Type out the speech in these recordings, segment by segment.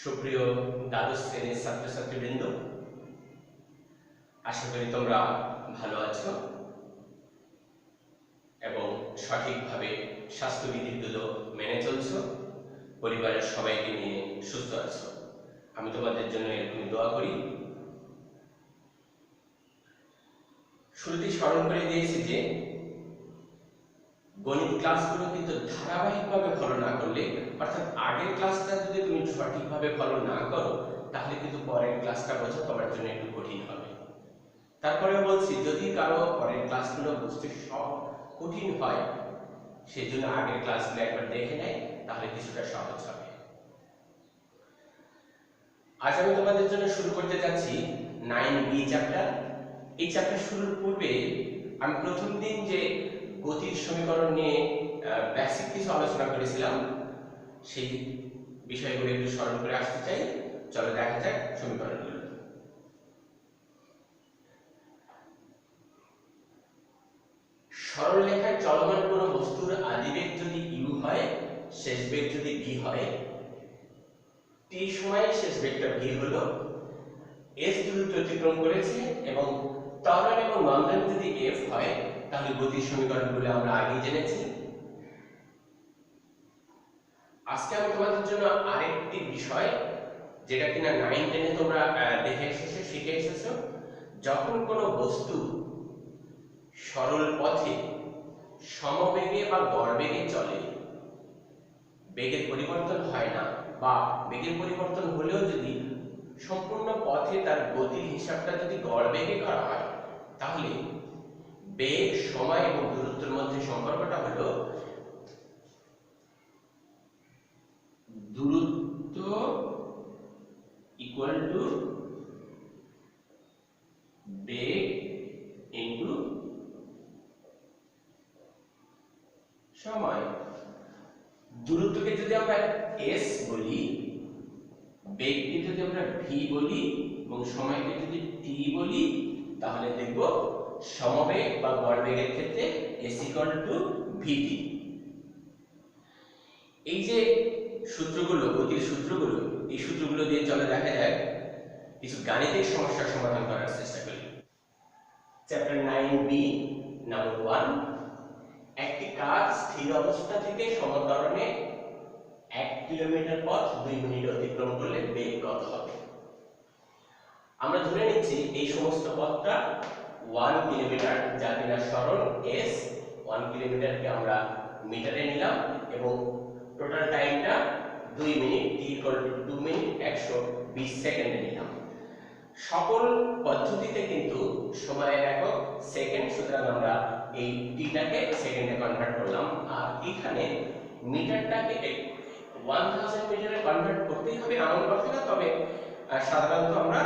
সুপ্রিয় দ্বাদশ শ্রেণীর ছাত্রছাত্রীবৃন্দ, আশা করি তোমরা ভালো আছো এবং সঠিকভাবে স্বাস্থ্যবিধিগুলো মেনে চলছো, পরিবারের সবাইকে নিয়ে সুস্থ আছো। আমি তোমাদের জন্য এরকমই দোয়া করি। শুরুতেই স্মরণ করে দিয়েছি যে গণিত ক্লাসগুলো কিন্তু ধারাবাহিকভাবে ফলো না করলে, অর্থাৎ আগের ক্লাসটা যদি তুমি সঠিকভাবে ফলো না করো, তাহলে কিন্তু পরের ক্লাসটা বোঝা তোমার জন্য একটু কঠিন হবে। তারপরে বলছি, যদি কারো পরের ক্লাসগুলো বুঝতে সব কঠিন হয়, সেজন্য আগের ক্লাসগুলো একবার দেখে নেয়, তাহলে কিছুটা সহজ হবে। আজ আমি তোমাদের জন্য শুরু করতে যাচ্ছি 9B চ্যাপ্টার। এই চ্যাপ্টার শুরুর পূর্বে আমি প্রথম দিন যে গতির সমীকরণ নিয়ে বেসিক কিছু আলোচনা করেছিলাম, সেই বিষয়গুলো একটু স্মরণ করে আসতে চাই। চলো দেখা যাক সমীকরণগুলো। সরল রেখায় চলমান কোনো বস্তুর আদিবেগ যদি u হয়, শেষ বেগ যদি v হয়, t সময়ে শেষ বেগটা v হলো, s দূরত্ব অতিক্রম করেছে এবং ত্বরণ এবং মন্দন যদি f হয়, তাহলে গতির সমীকরণগুলো আমরা আগেই জেনেছি। আজকে আমি তোমাদের জন্য আরেকটি বিষয়, যেটা কিনা 9-10 তোমরা দেখে এসেছো, শিখে এসেছো। যখন কোনো বস্তু সরল পথে সমবেগে বা গড়বেগে চলে, বেগের পরিবর্তন হয় না, বা বেগের পরিবর্তন হলেও যদি সম্পূর্ণ পথে তার গতির হিসাবটা যদি গড়বেগে করা হয়, তাহলে বেগ, সময় এবং দূরত্বের মধ্যে সম্পর্কটা হলো দূরত্ব ইকুয়াল টু বেগ ইনটু সময়। দূরত্বকে যদি আমরা s বলি, বেগকে যদি আমরা v বলি এবং সময়কে যদি t বলি, তাহলে দেখব সমবেগ বা গড়বেগের ক্ষেত্রে s = vt। এই যে সূত্রগুলো, গতির সূত্রগুলো, এই সূত্রগুলো দিয়ে চলে দেখা যায় কিছু গাণিতিক সমস্যার সমাধান করার চেষ্টা করি। চ্যাপ্টার 9B নাম্বার 1, একটি কার স্থির অবস্থা থেকে সমত্বরণে 1 কিলোমিটার পথ 2 মিনিট অতিক্রম করলে বেগ কত হবে? আমরা ধরে নিচ্ছি এই সমস্ত পথটা 1 কিলোমিটার, যা কিনা সরল s। 1 কিলোমিটারকে আমরা মিটারে নিলাম এবং টোটাল টাইমটা 2 মিনিট, t = 2 মিনিট 120 সেকেন্ডে নিলাম। সকল পদ্ধতিতে কিন্তু সময়ের একক সেকেন্ড, সুতরাং আমরা এই টিটাকে সেকেন্ডে কনভার্ট করলাম। আর এখানে মিটারটাকে 1000 মিটারে কনভার্ট করতেই হবে এমন কথা না, তবে সাধারণত আমরা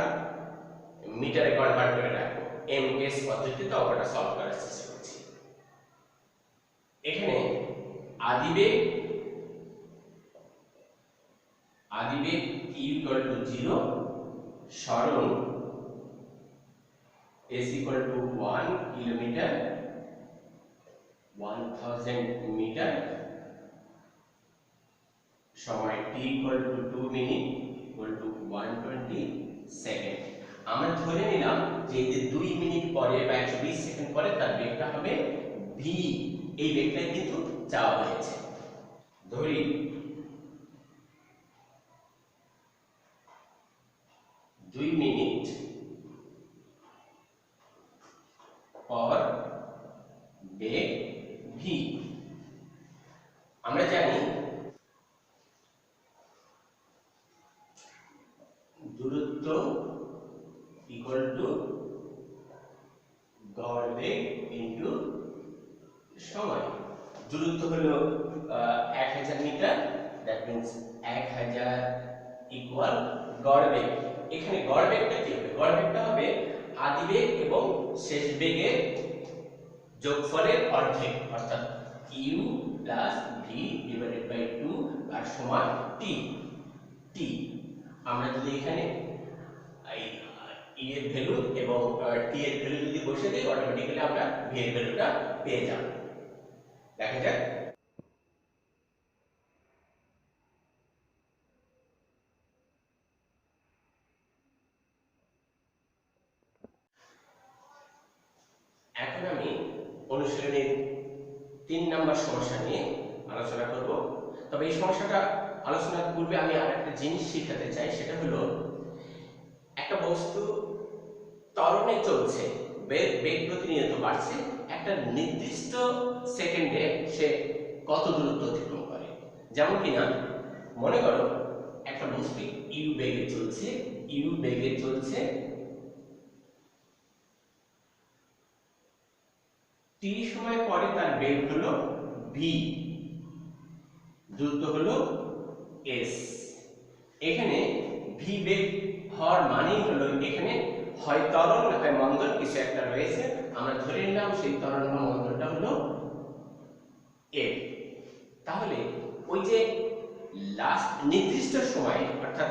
মিটারে কনভার্ট করে রাখবো। এমএস পদ্ধতিতে অঙ্কটা সলভ করার চেষ্টা করছি। এখানে আদিবেগ t = 0, সরণ s = 1 কিলোমিটার 1000 মিটার, সময় t = 2 মিনিট = 120 সেকেন্ড। আমরা ধরে নিলাম যে এই যে 2 মিনিট পরে বা 120 সেকেন্ড পরে তার বেগটা হবে v। এই বেগটাই কিন্তু চাওয়া হয়েছে। ধরি 2 মিনিট পর বেগ v। আমরা জানি দূরত্ব ইকুয়াল টু গড়বেগ ইনটু সময়। দূরত্ব হলো 1000 মিটার, দ্যাট মিন্স 1000 ইকুয়াল গড়বেগ। এখানে গড়বেগটা কি হবে? গড়বেগটা হবে আদিবেগ এবং শেষ বেগের যোগফলের অর্ধেক, অর্থাৎ u + v / 2 আর সমান t। আমরা যদি এখানে e এর ভ্যালু এবং t এর ভ্যালু যদি বসিয়ে দিই, অটোমেটিক্যালি আমরা v এর ভ্যালুটা পেয়ে যাব। দেখা যাক। এখন আমি অনুশীলনের 3 নম্বর সমস্যা নিয়ে আলোচনা করব। তবে এই সমস্যাটা আলোচনার পূর্বে আমি আরেকটা জিনিস শিখাতে চাই, সেটা হলো একটা বস্তু ত্বরণে চলছে, বেগ প্রতিনিয়ত বাড়ছে, একটা নির্দিষ্ট সেকেন্ডে সে কত দূরত্ব অতিক্রম করে। যেমন কিনা মনে করো একটা বস্তু ইউ বেগে চলছে টি সময় পরে তার বেগ হলো ভি, দূরত্ব হলো এস। এখানে ভি বেগ হওয়ার মানেই হলো এখানে হয় ত্বরণ না হয় মন্দন কিছু একটা রয়েছে। আমরা ধরে নিলাম সেই ত্বরণ বা মন্দনটা হলো এফ। তাহলে ওই যে লাস্ট নির্দিষ্ট সময় অর্থাৎ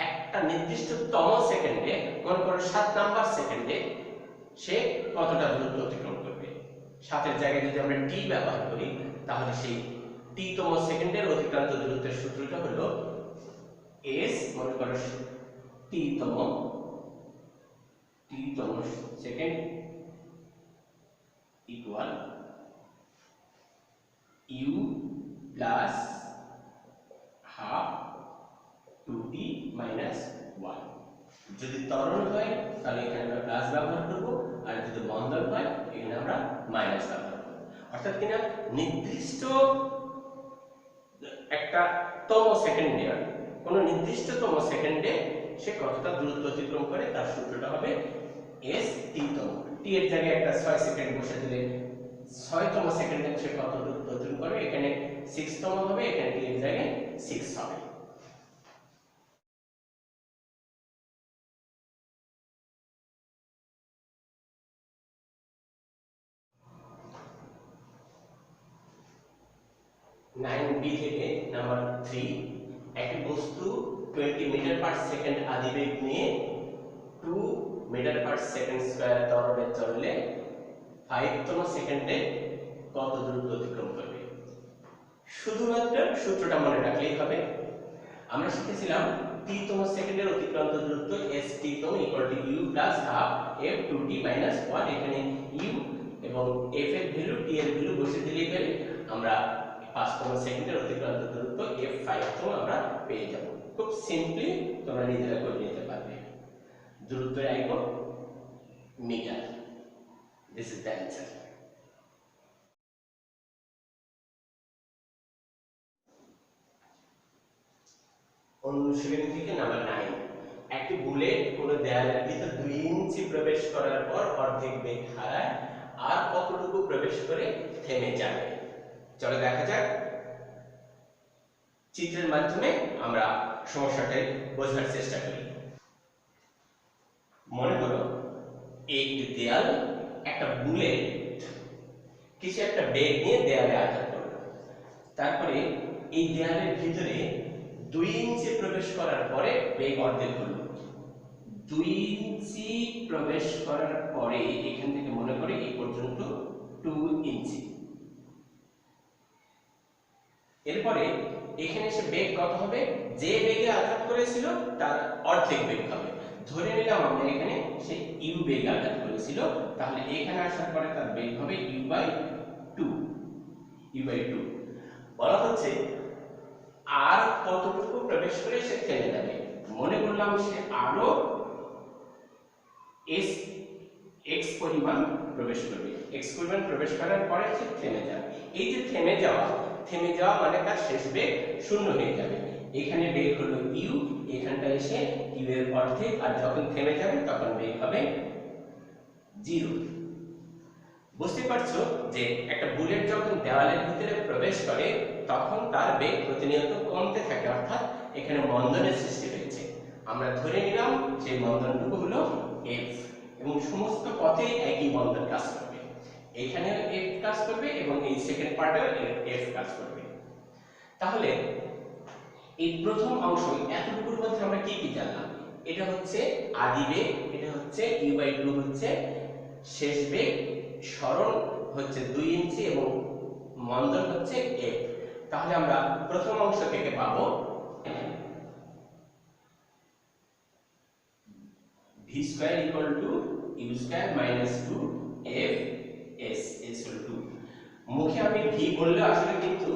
একটা নির্দিষ্টতম সেকেন্ডে, মনে করো 7 নাম্বার সেকেন্ডে সে কতটা দূরত্ব অতিক্রম করবে। 7 এর জায়গায় যদি আমরা টি ব্যবহার করি তাহলে সেই টি তম সেকেন্ডের অতিক্রান্ত দূরত্বের সূত্রটা হলো এস, মনে করো টি তম second equal u plus half 2t minus 1। যদি ত্বরণ হয় তাহলে এখানে আমরা প্লাস ব্যবহার করব, আর যদি মন্দন হয় এখানে আমরা মাইনাস ব্যবহার করব। অর্থাৎ কিনা নির্দিষ্ট একটা তম সেকেন্ডে, কোন নির্দিষ্টতম সেকেন্ডে সে কতটা দূরত্ব অতিক্রম করে তার সূত্রটা হবে এস টি তম। টি এর জায়গায় একটা 6 সেকেন্ড বসে দিলে 6 তম সেকেন্ডে সে কত দূরত্ব অতিক্রম করবে, এখানে 6 তম হবে, এখানে টি এর জায়গায় 6 হবে। নাইন বি থেকে নাম্বার 3, একটি বস্তু 20 মিটার পার সেকেন্ড আদিবেগ নিয়ে 2 মিটার পার সেকেন্ড স্কয়ার ত্বরণে চললে 5 তম সেকেন্ডে কত দূরত্ব অতিক্রম করবে। শুধুমাত্র সূত্রটা মনে রাখলেই হবে। আমরা শিখেছিলাম টি তম সেকেন্ডের অতিক্রান্ত দূরত্ব এস টি তম equal to u plus half f 2t minus 1। এখানে ইউ এবং এফ এর ভ্যালু টি এর ভ্যালু বসে দিলেই পেলে আমরা 5 তম সেকেন্ডের অতিক্রান্ত দূরত্ব এফ 5 তম আমরা পেয়ে যাব। খুব সিম্পলি তোমরা নিজেরা করে নিতে পারবে। দূরত্বের একক metre. This is the answer. অনুশীলনী থেকে নাম্বার 9, একটি বুলেট কোন দেয়ালের ভিতর 2 ইঞ্চি প্রবেশ করার পর অর্ধেক বেগ হারায়, আর কতটুকু প্রবেশ করে থেমে যাবে। চলো দেখা যাক। চিত্রের মাধ্যমে আমরা সমস্যাটা বোঝার চেষ্টা করি। মনে করো একটি দেয়াল, একটা বুলেট কিছু একটা বেগ নিয়ে দেয়ালে আঘাত করলো। তারপরে এই দেয়ালের ভিতরে 2 ইঞ্চি প্রবেশ করার পরে বেগ অর্ধেক হলো। 2 ইঞ্চি প্রবেশ করার পরে এখান থেকে মনে করে এই পর্যন্ত 2 ইঞ্চি। এরপরে এখানে এসে বেগ কত হবে, যে বেগে আঘাত করেছিল তার অর্ধেক বেগ হবে। ধরে নিলাম আমরা এখানে সে ইউ বেগে আঘাত করেছিল, তাহলে এখানে আসার পরে তার বেগ হবে ইউ বাই 2। বলা হচ্ছে আর কতটুকু প্রবেশ করে সে থেমে যাবে। মনে করলাম সে আরো এস এক্স পরিমাণ প্রবেশ করবে। এক্স পরিমাণ প্রবেশ করার পরে সে থেমে যাবে। এই যে থেমে যাওয়া মানে তার শেষ বেগ শূন্য হয়ে যাবে। এখানে বেগ হলো ইউ, এখানটা এসে ইউ এর অর্ধেক, আর যখন থেমে যাবে তখন বেগ হবে 0। বুঝতে পারছো যে একটা বুলেট যখন দেওয়ালের ভিতরে প্রবেশ করে তখন তার বেগ প্রতিনিয়ত কমতে থাকে, অর্থাৎ এখানে মন্দনের সৃষ্টি হয়েছে। আমরা ধরে নিলাম সেই মন্দনটুকু হলো এফ, এবং সমস্ত পথে একই মন্দন কাজ করবে। এখানে এফ কাজ করবে এবং এই সেকেন্ড পার্টেও এফ কাজ করবে। তাহলে এই প্রথম অংশ এতটুকুর মধ্যে আমরা কি কি জানলাম? এটা হচ্ছে আদি বেগ, এটা হচ্ছে ইউ বাই 2 হচ্ছে শেষ বেগ, সরণ হচ্ছে 2 ইঞ্চি এবং মন্দন হচ্ছে এফ। তাহলে আমরা প্রথম অংশ থেকে পাবো v square equal to u square minus 2 f s, s হলো 2। মুখে আমি ভি বললে আসলে কিন্তু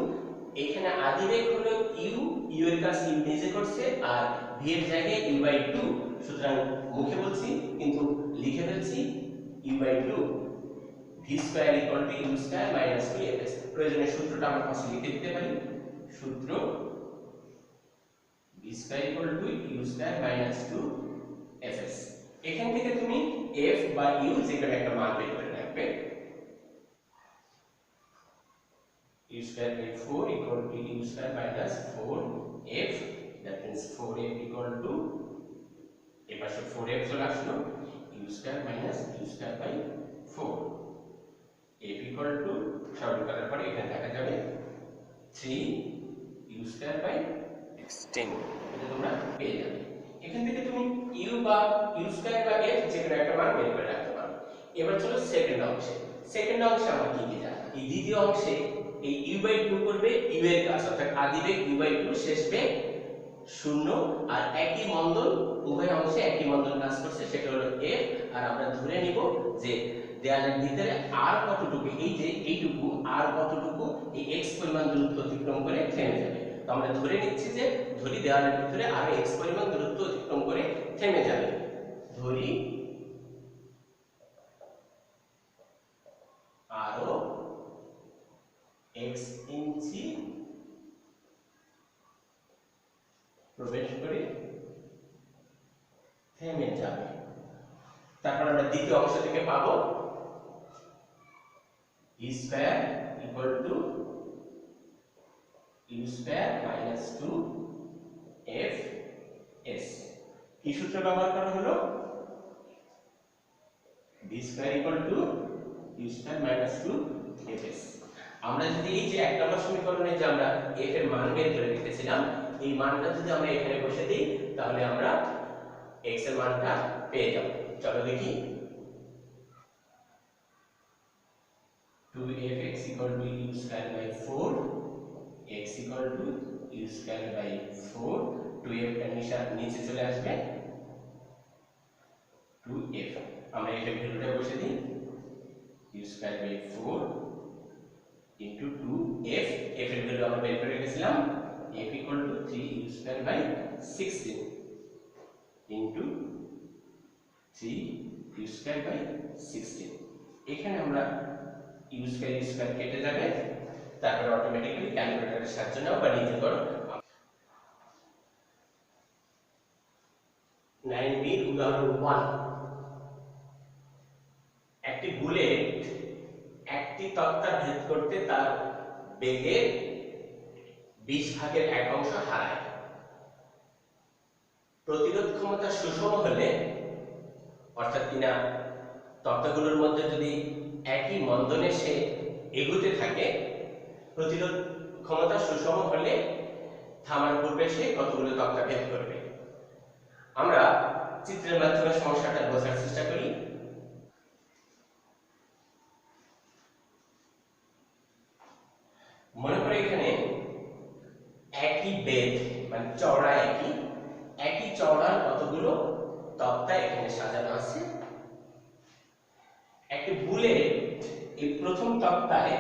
এখানে আদিবেগ হলো ইউ, ইউ এর কাজ ইউ নিজে করছে, আর ভি এর জায়গায় ইউ বাই 2। সুতরাং মুখে বলছি কিন্তু লিখে ফেলছি u by 2, v square equal to u square minus 2 f s. প্রয়োজনে সূত্রটা আমরা পাশে লিখে দিতে পারি। সূত্র v square equal to u square minus 2 f s. এখান থেকে তুমি এফ বা ইউ যে কোনো একটা মান বের করে রাখবে। u square by 4 equal to u square minus 4f, that means 4f equal to এ পাশে 4f চলে আসলো, u square minus u square by 4, f equal to সরল করার পরে এখানে দেখা যাবে 3 u square by 16, এটা তোমরা পেয়ে যাবে। এখান থেকে তুমি u বা u square বা f যে কোনো একটা মান বের করে রাখতে পারো। এবার চলো সেকেন্ড অংশে। সেকেন্ড অংশে আমরা কি কি জানি? এই দ্বিতীয় অংশে এই u বাই 2 করবে u এর কাজ, অর্থাৎ আদিবেগ u বাই 2, শেষ বেগ 0, আর একই মন্দন, উভয় অংশে একই মন্দন কাজ করছে, সেটা হলো f। আর আমরা ধরে নিব যে দেয়ালের ভিতরে আর কতটুকু, এই যে এইটুকু আর কতটুকু এই x পরিমাণ দূরত্ব অতিক্রম করে থেমে যাবে। তো আমরা ধরে নিচ্ছি যে ধরি দেয়ালের ভিতরে আরো x পরিমাণ দূরত্ব অতিক্রম করে থেমে যাবে। ধরি আরো x ইঞ্চি প্রবেশ করে থেমে যাবে। তারপর আমরা দ্বিতীয় অংশ থেকে পাবো v square equal two u square minus 2 f s। কি সূত্র ব্যবহার করা হলো? v square equal two u square minus 2 f s। আমরা যদি এই যে এক নম্বর সমীকরণে যে আমরা f এর মান বের করে রেখেছিলাম, এই মানটা যদি আমরা এখানে বসে দিই তাহলে আমরা x এর মানটা পেয়ে যাব। চলো দেখি। 2fx equal to u square by 4, x equal to u square by 4, 2f condition নিচে চলে আসবে, 2f আমরা f এর ভ্যালুটা বসে দিই, u square by 4 into 2f, f এর ভ্যালু আমরা বের করে রেখেছিলাম, f equal to 3 u square by 16 into 3 u square by 16। এখানে আমরা u square কেটে যাবে, তারপর অটোমেটিক্যালি ক্যালকুলেটরের সাহায্য নাও বা নিজে করো। 9b উদাহরণ 1। একটি বুলেট একটি তক্তা ভেদ করতে তার বেগের 20 ভাগের 1 অংশ হারায়। প্রতিরোধ ক্ষমতা সুষম হলে, অর্থাৎ কিনা তক্তাগুলোর মধ্যে যদি একই মন্দনে সে এগোতে থাকে, প্রতিরোধ ক্ষমতা সুষম হলে থামার পূর্বে সে কতগুলো তক্তা ভেদ করবে। আমরা চিত্রের মাধ্যমে সমস্যাটা বোঝার চেষ্টা করি। মনে করে এখানে একই বেধ, মানে চওড়া একই চওড়ার কতগুলো তক্তা এখানে সাজানো আছে। একটি বুলেট এই প্রথম তক্তায়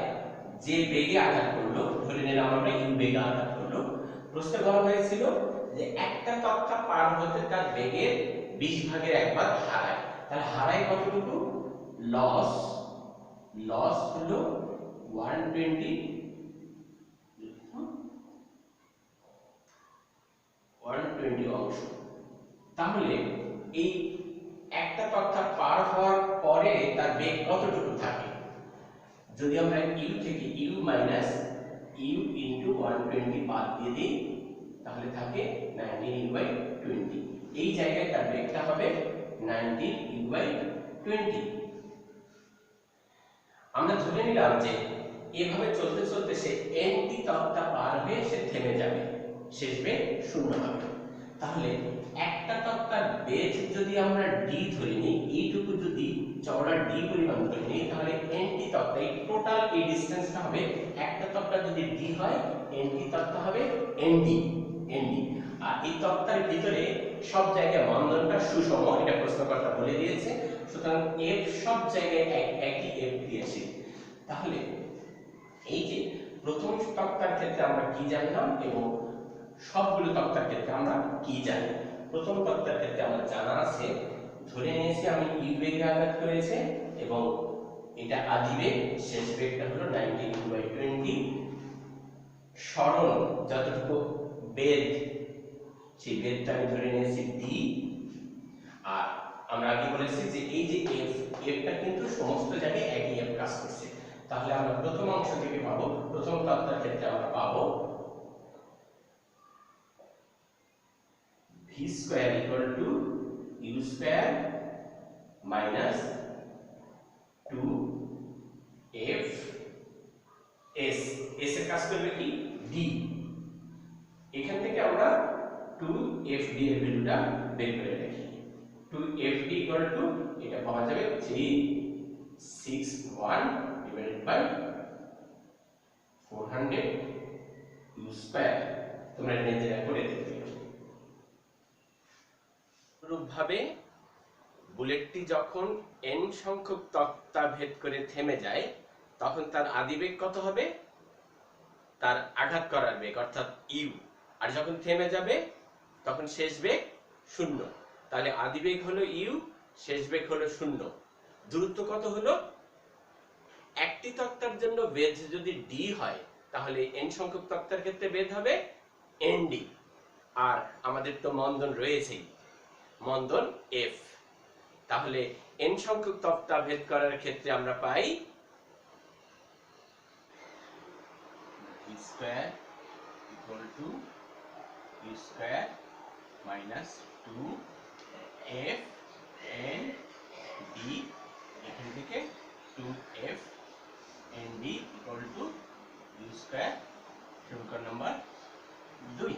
যে বেগে আঘাত করলো, ধরে নিলাম আমরা ইউ বেগে আঘাত করলো, প্রশ্নে বলা হয়েছিল যে একটা তক্তা পার হতে তার বেগের 20 ভাগের 1 ভাগ হারায়। তাহলে হারায় কতটুকু? লস হলো 120 অংশ। তাহলে এই একটা তক্তা পার হওয়ার পরে তার বেগ কতটুকু থাকে? যদি আমরা u থেকে u মাইনাস u ইনটু 120 বাদ দিয়ে দিই তাহলে থাকে 19u/20। এই জায়গায় তার বেগটা হবে 19u/20। আমরা ধরে নিলাম যে এভাবে চলতে চলতে সে nটি তক্তা পার হয়ে সে থেমে যাবে, শেষ বেগ 0 হবে। তাহলে একটা তক্তার বেধ যদি আমরা d ধরে নিই, এইটুকু যদি চওড়া d পরিমাণ ধরে নিই, তাহলে nটি তক্তা, এই টোটাল এই ডিসটেন্সটা হবে, একটা তক্তা যদি d হয় nটি তক্তা হবে nd। আর এই তক্তার ভিতরে সব জায়গায় মন্দনটা সুষম, এটা প্রশ্নকর্তা বলে দিয়েছে। সুতরাং f সব জায়গায় একই f দিয়েছি। তাহলে এই যে প্রথম তক্তার ক্ষেত্রে আমরা কি জানলাম এবং সবগুলো তক্তার ক্ষেত্রে আমরা কি জানি। প্রথম তক্তার ক্ষেত্রে আমরা জানা আছে, ধরে নিয়েছি আমি ইউ বেগে আঘাত করেছে এবং এটা আদি বেগ, শেষ বেগটা হলো 92/20। সরণ যতটুকু বেদ, সেই বেদটা আমি ধরে নিয়েছি ডি। আর আমরা আগে বলেছি যে এই যে এফটা কিন্তু সমস্ত জায়গায় একই এফ কাজ করছে। তাহলে আমরা প্রথম অংশ থেকে পাবো, প্রথম তত্ত্বের ক্ষেত্রে আমরা পাবো v square equal two u square minus 2f s। s এর কাজ করবে কি d। এখান থেকে আমরা 2fd এর ভ্যালুটা বের করে রাখি। 2fd ইকুয়াল টু এটা পাওয়া যাবে 361 ডিভাইডেড বাই 400 u স্কয়ার। তোমরা নিজেরা করে দেখতে পারো। অনুরূপভাবে বুলেটটি যখন n সংখ্যক তক্তা ভেদ করে থেমে যায় তখন তার আদিবেগ কত হবে? তার আঘাত করার বেগ অর্থাৎ u। আর যখন থেমে যাবে তখন শেষ বেগ 0। তাহলে আদিবেগ হলো u, শেষ বেগ হলো 0। দূরত্ব কত হলো? একটি তক্তার জন্য বেধ যদি d হয় তাহলে n সংখ্যক তক্তার ক্ষেত্রে বেধ হবে nd। আর আমাদের তো মন্দন রয়েছেই, মন্দন f। তাহলে n সংখ্যক তক্তা ভেদ করার ক্ষেত্রে আমরা পাই v square equal two u square minus 2f n d। এখান থেকে 2f n d equal to u square. সমীকরণ নাম্বার 2।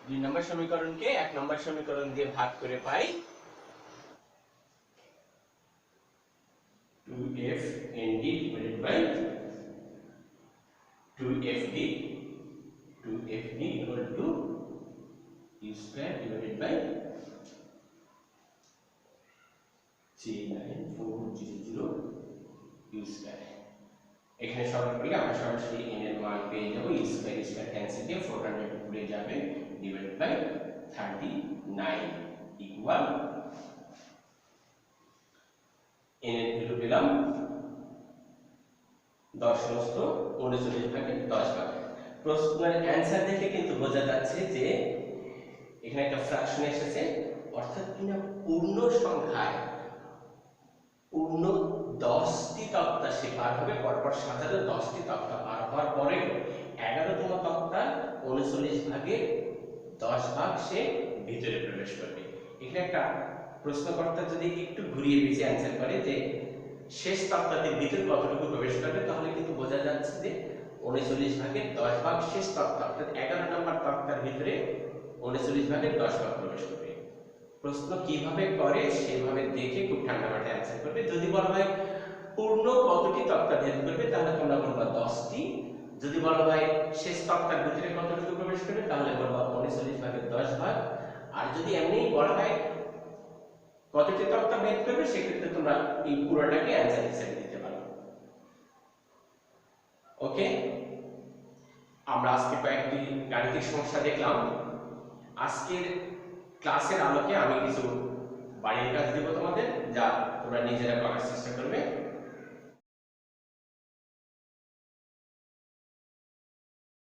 2 নম্বর সমীকরণকে 1 নম্বর সমীকরণ দিয়ে ভাগ করে পাই 2f nd divided by 2fd। 2fd equal to u square divided by 39400 u square। এখানে সরল করলে আমরা সরাসরি n এর মান পেয়ে যাব। u square square ক্যান্সেল দিয়ে 400 উপরে যাবে divided by 39 equal n এর ভ্যালু পেলাম 10^39 প্রশ্নের অ্যানসার দেখে কিন্তু বোঝা যাচ্ছে যে এখানে একটা ফ্র্যাকশন এসেছে, অর্থাৎ কিনা পূর্ণ সংখ্যায় পূর্ণ 10টি তক্তা সে পার হবে, পরপর সাজানো 10টি তক্তা পার হওয়ার পরে 11তম তক্তা 39 ভাগের 10 ভাগ সে ভিতরে প্রবেশ করবে। এখানে একটা প্রশ্নকর্তা যদি একটু ঘুরিয়ে পিছিয়ে অ্যানসার করে যে শেষ তক্তাটির ভিতরে কতটুকু প্রবেশ করবে, তাহলে কিন্তু বোঝা যাচ্ছে যে 39 ভাগের 10 ভাগ শেষ তক্তা অর্থাৎ 11 নম্বর তক্তার ভিতরে 39 ভাগের 10 ভাগ প্রবেশ করবে। প্রশ্ন কিভাবে করে সেভাবে দেখে খুব ঠান্ডা মাথায় অ্যানসার করবে। যদি বলা হয় পূর্ণ কতটি তক্তা ভেদ করবে তাহলে তোমরা বলবা 10টি। যদি বলা হয় শেষ তক্তার ভিতরে কতটুকু প্রবেশ করবে তাহলে বলবা 39 ভাগের 10 ভাগ। আর যদি এমনি বলা হয় কতটি তক্তা ভেদ করবে সেক্ষেত্রে তোমরা এই পুরোটাকে অ্যানসার হিসেবে দিতে পারো। ওকে, আমরা আজকে কয়েকটি গাণিতিক সমস্যা দেখলাম। আজকের ক্লাসের আলোকে আমি কিছু বাড়ির কাজ দেব তোমাদের, যা তোমরা নিজেরা করার চেষ্টা করবে।